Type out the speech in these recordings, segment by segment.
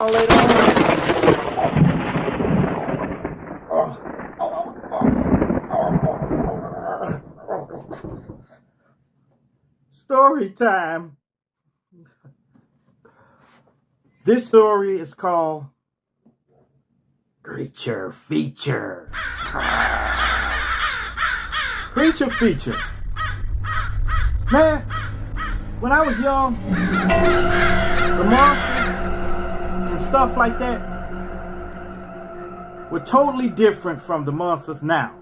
around later on. Story time. This story is called Creature Feature. Creature Feature. Man, when I was young, the monsters and stuff like that were totally different from the monsters now.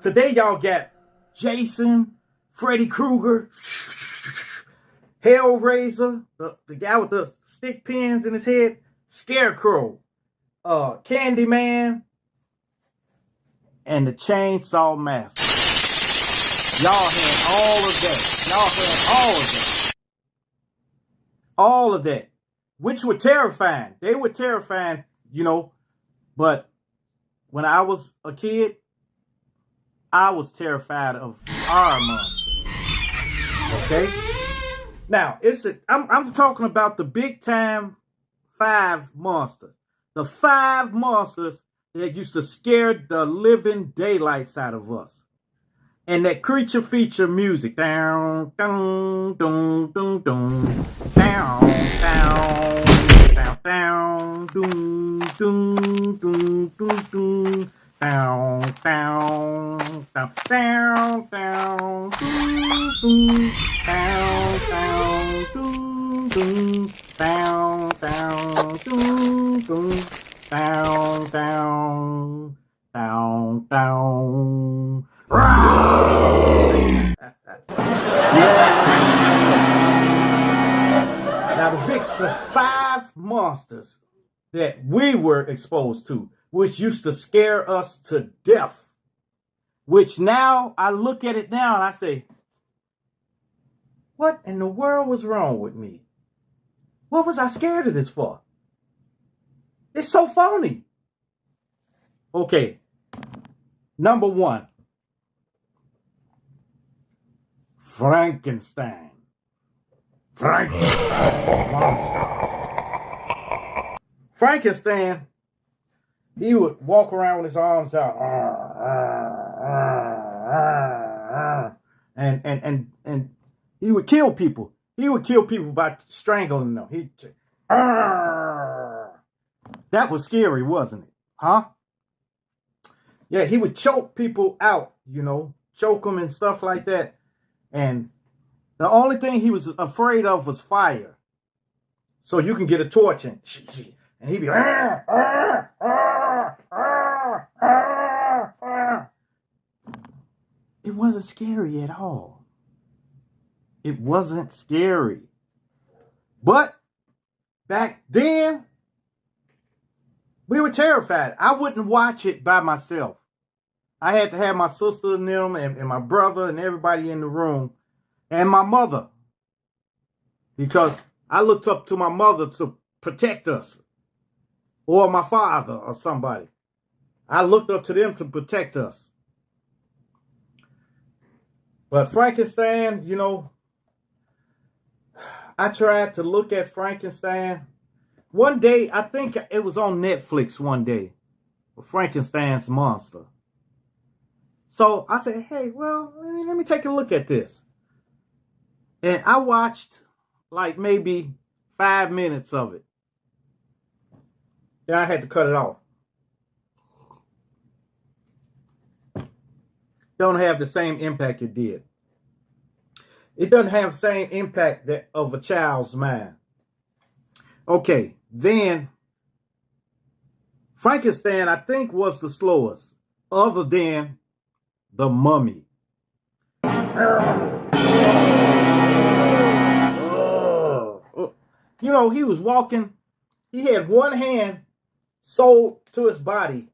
Today, y'all got Jason, Freddy Krueger, Hellraiser, the guy with the stick pins in his head, Scarecrow, Candyman, and the Chainsaw Massacre. Y'all had all of that. Y'all had all of that, which were terrifying. They were terrifying, you know, but when I was a kid, I was terrified of our monsters. Okay? Now, I'm talking about the big time 5 monsters. The 5 monsters that used to scare the living daylights out of us. And that Creature Feature music. Down, down, down, down, down, down, down, down, down, doom, doom, doom, doom, doom, down, down, down, down, down, doom, doom, down, down, doom, doom, down, down, doom, doom, down, down, down, down. Now the 5 monsters that we were exposed to, which used to scare us to death, which now I look at it now and I say, what in the world was wrong with me? What was I scared of this for? It's so phony. Okay, number 1. Frankenstein. Frankenstein monster. Frankenstein, he would walk around with his arms out. And he would kill people. He would kill people by strangling them. That was scary, wasn't it? Huh? Yeah, he would choke people out, you know, choke them and stuff like that. And the only thing he was afraid of was fire. So you can get a torch and he'd be It wasn't scary at all. It wasn't scary. But back then, we were terrified. I wouldn't watch it by myself. I had to have my sister and them and my brother and everybody in the room and my mother. Because I looked up to my mother to protect us. Or my father or somebody. I looked up to them to protect us. But Frankenstein, you know, I tried to look at Frankenstein. One day, I think it was on Netflix one day. Frankenstein's monster. So I said, hey, well, let me take a look at this. And I watched like maybe 5 minutes of it. Then I had to cut it off. Don't have the same impact it did. It doesn't have the same impact of a child's mind. Okay, then Frankenstein, I think, was the slowest, other than the Mummy. You know, he was walking. He had one hand sewed to his body,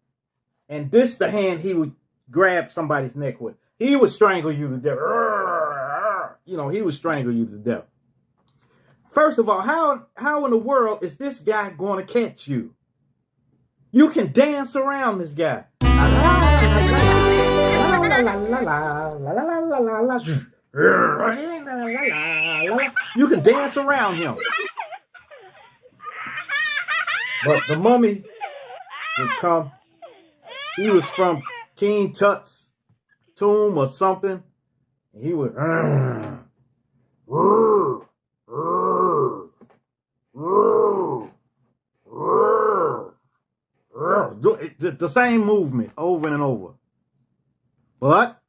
and this the hand he would grab somebody's neck with. He would strangle you to death. You know, he would strangle you to death. First of all, how in the world is this guy going to catch you? You can dance around this guy. You can dance around him. But the mummy would come. He was from King Tut's tomb or something. And he would the same movement over and over. But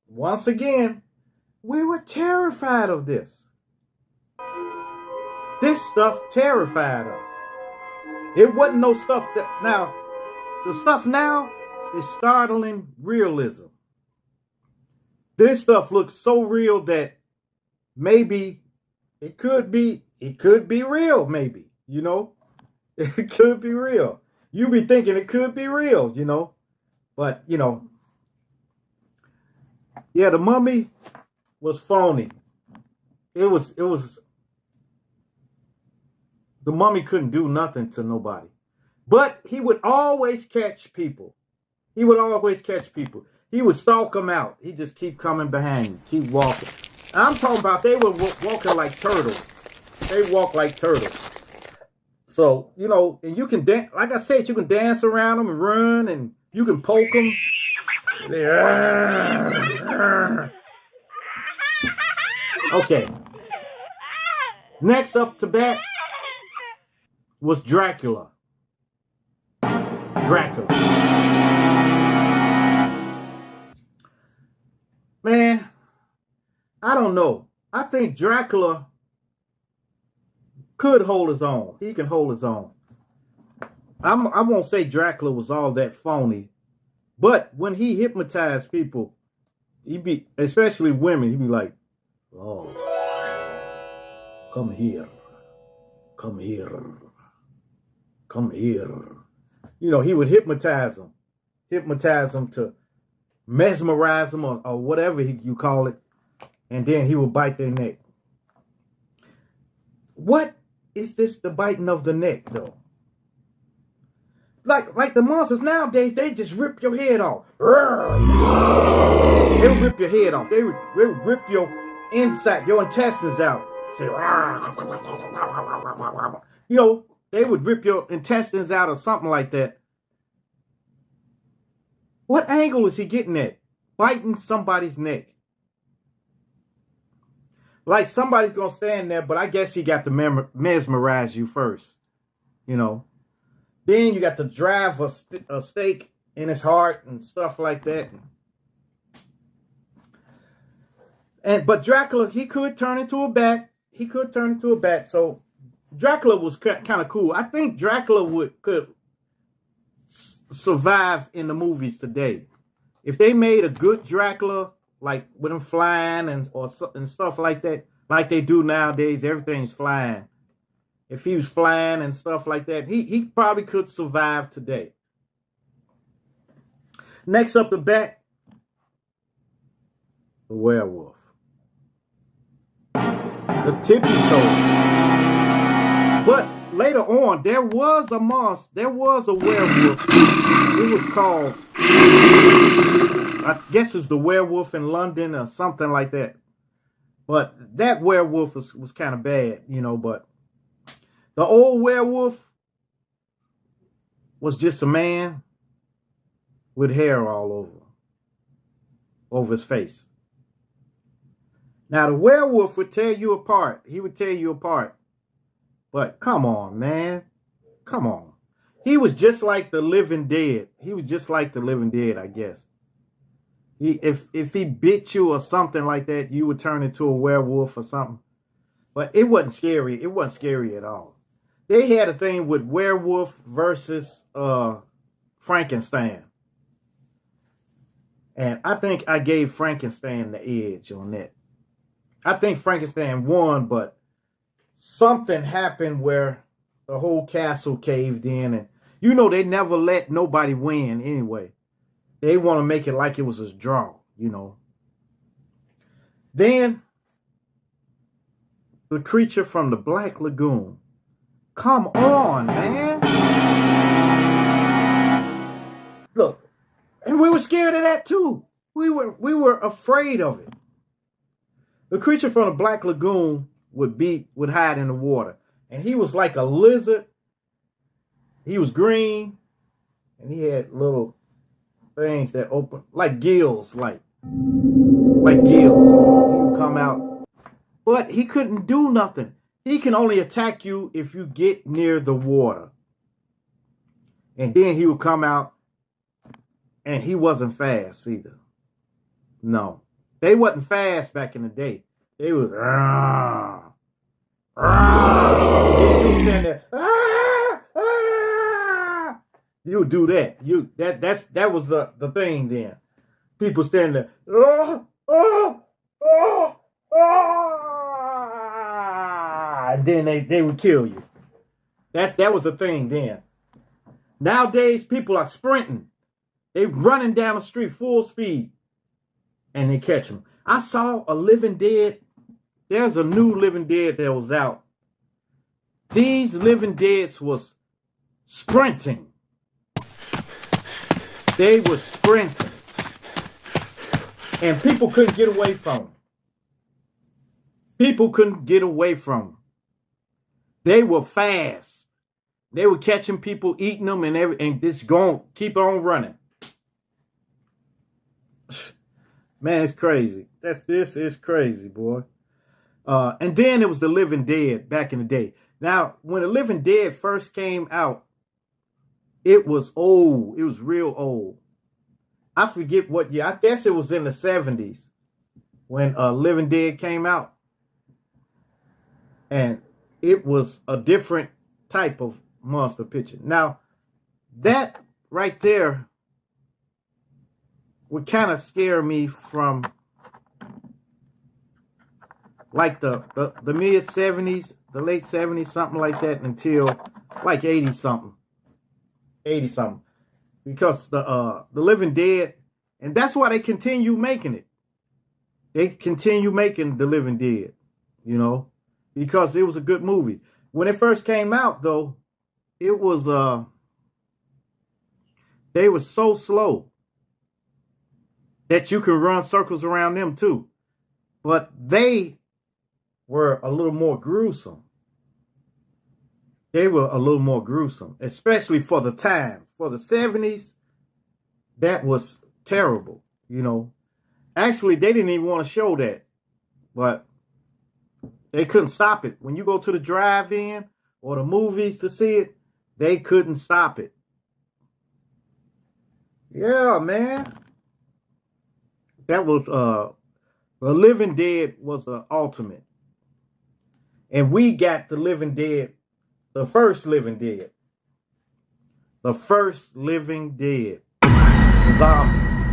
once again, we were terrified of this. This stuff terrified us. It wasn't no stuff that now, the stuff now is startling realism. This stuff looks so real that maybe it could be real, maybe, you know? It could be real. You be thinking it could be real, you know? But, you know, yeah, the mummy was phony. It was the mummy couldn't do nothing to nobody. But he would always catch people. He would always catch people. He would stalk them out. He'd just keep coming behind you, keep walking. And I'm talking about they were walking like turtles. They walk like turtles. So, you know, and you can dance, like I said, you can dance around them and run, and you can poke them. Okay. Next up to bat was Dracula. Man, I don't know. I think Dracula could hold his own. He can hold his own. I won't say Dracula was all that phony, but when he hypnotized people, he'd be, especially women, he'd be like, "Oh, come here, come here, come here." You know, he would hypnotize them to mesmerize them or whatever you call it, and then he would bite their neck. What is this, the biting of the neck, though? Like the monsters nowadays, they just rip your head off. They would rip your head off. They would rip your inside, your intestines out. Say, you know, they would rip your intestines out or something like that. What angle is he getting at? Biting somebody's neck. Like somebody's going to stand there, but I guess he got to mesmerize you first. You know. Then you got to drive a stake in his heart and stuff like that. But Dracula, he could turn into a bat. So Dracula was kind of cool. I think Dracula could survive in the movies today. If they made a good Dracula, like with him flying and stuff like that, like they do nowadays, everything's flying. If he was flying and stuff like that, he probably could survive today. Next up the bat, the werewolf. The tippy toe. But later on, there was a monster. There was a werewolf. It was called, I guess it was the werewolf in London or something like that. But that werewolf was kind of bad, you know, but the old werewolf was just a man with hair all over his face. Now, the werewolf would tear you apart. He would tear you apart. But come on, man. Come on. He was just like the living dead. He was just like the living dead, I guess. If he bit you or something like that, you would turn into a werewolf or something. But it wasn't scary. It wasn't scary at all. They had a thing with werewolf versus Frankenstein. And I think I gave Frankenstein the edge on that. I think Frankenstein won, but something happened where the whole castle caved in. And, you know, they never let nobody win anyway. They want to make it like it was a draw, you know. Then, the creature from the Black Lagoon. Come on, man. Look, and we were scared of that too. We were afraid of it. The creature from the Black Lagoon would hide in the water. And he was like a lizard He was green, and he had little things that open like gills, like gills. He would come out, but he couldn't do nothing. He can only attack you if you get near the water. And then he would come out, and he wasn't fast either. No, they wasn't fast back in the day. They was, and then you stand there, you do that. That was the thing then. People stand there, and then they would kill you. That was the thing then. Nowadays, people are sprinting. They running down the street full speed, and they catch them. I saw a Living Dead. There's a new Living Dead that was out. These Living Deads was sprinting. They were sprinting. And people couldn't get away from them. People couldn't get away from them. They were fast. They were catching people, eating them, and just going, keep on running. Man, it's crazy. This is crazy, boy. And then it was the Living Dead back in the day. Now, when the Living Dead first came out, it was old. It was real old. I forget what year. I guess it was in the 70s when Living Dead came out. And it was a different type of monster picture. Now, that right there would kind of scare me from like the mid 70s, the late 70s, something like that, until like 80 something. Because the Living Dead, and that's why they continue making it. They continue making the Living Dead, you know, because it was a good movie. When it first came out, though, it was they were so slow that you can run circles around them too. But they were a little more gruesome. They were a little more gruesome, especially for the time. For the 70s, that was terrible, you know. Actually, they didn't even want to show that, but they couldn't stop it. When you go to the drive-in or the movies to see it, they couldn't stop it. Yeah, man. That was, the Living Dead was the ultimate. And we got the Living Dead, the first Living Dead. The first Living Dead. Zombies.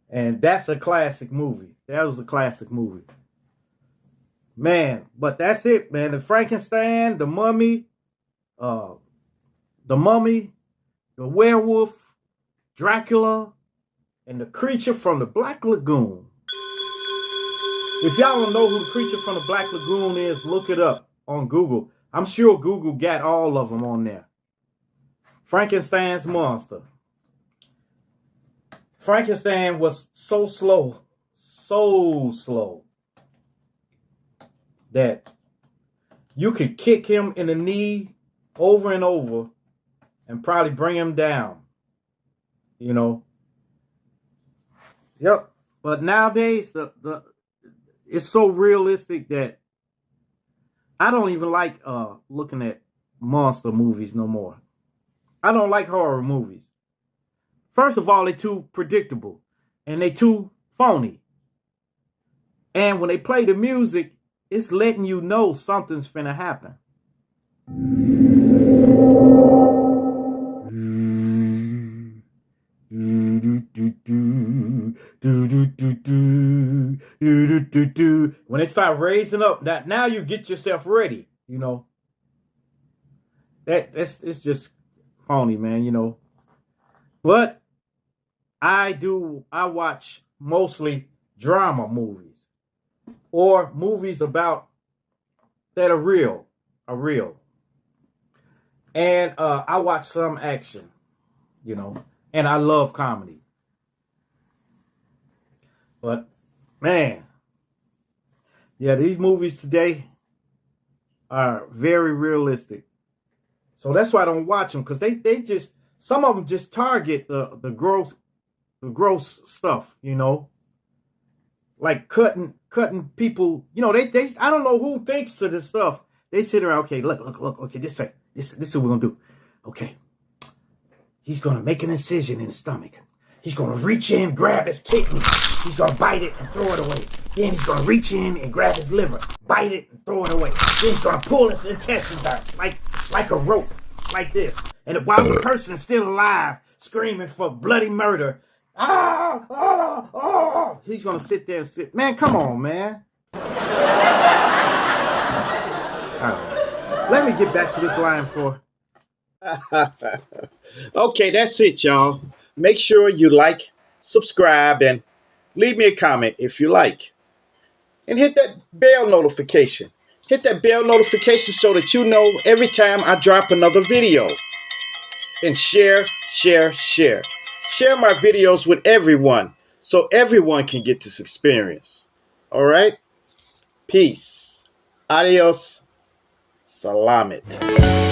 And that's a classic movie. That was a classic movie. Man, but that's it, man. The Frankenstein, the Mummy, the werewolf, Dracula, and the creature from the Black Lagoon. If y'all don't know who the creature from the Black Lagoon is, look it up on Google. I'm sure Google got all of them on there. Frankenstein's monster. Frankenstein was so slow, that you could kick him in the knee over and over and probably bring him down. You know. Yep. But nowadays, it's so realistic that I don't even like looking at monster movies no more. I don't like horror movies. First of all, they're too predictable and they too phony. And when they play the music, it's letting you know something's finna happen. When they start raising up, now you get yourself ready, you know. It's just phony, man, you know. But I watch mostly drama movies or movies about that are real. And I watch some action, you know, and I love comedy. But man, yeah, these movies today are very realistic. So that's why I don't watch them, because they just, some of them just target the gross stuff, you know, like cutting people. You know, they I don't know who thinks of this stuff. They sit around, okay, look, okay, this is what we're gonna do. Okay, he's gonna make an incision in the stomach. He's gonna reach in, grab his kidney. He's gonna bite it and throw it away. Then he's gonna reach in and grab his liver, bite it and throw it away. Then he's gonna pull his intestines out like a rope, like this. And while the person is still alive, screaming for bloody murder, he's gonna sit there and sit. Man, come on, man. All right. Let me get back to this line for. Okay, that's it, y'all. Make sure you like, subscribe, and leave me a comment if you like. And hit that bell notification. Hit that bell notification so that you know every time I drop another video. And share, share, share. Share my videos with everyone so everyone can get this experience. All right? Peace. Adios. Salamat.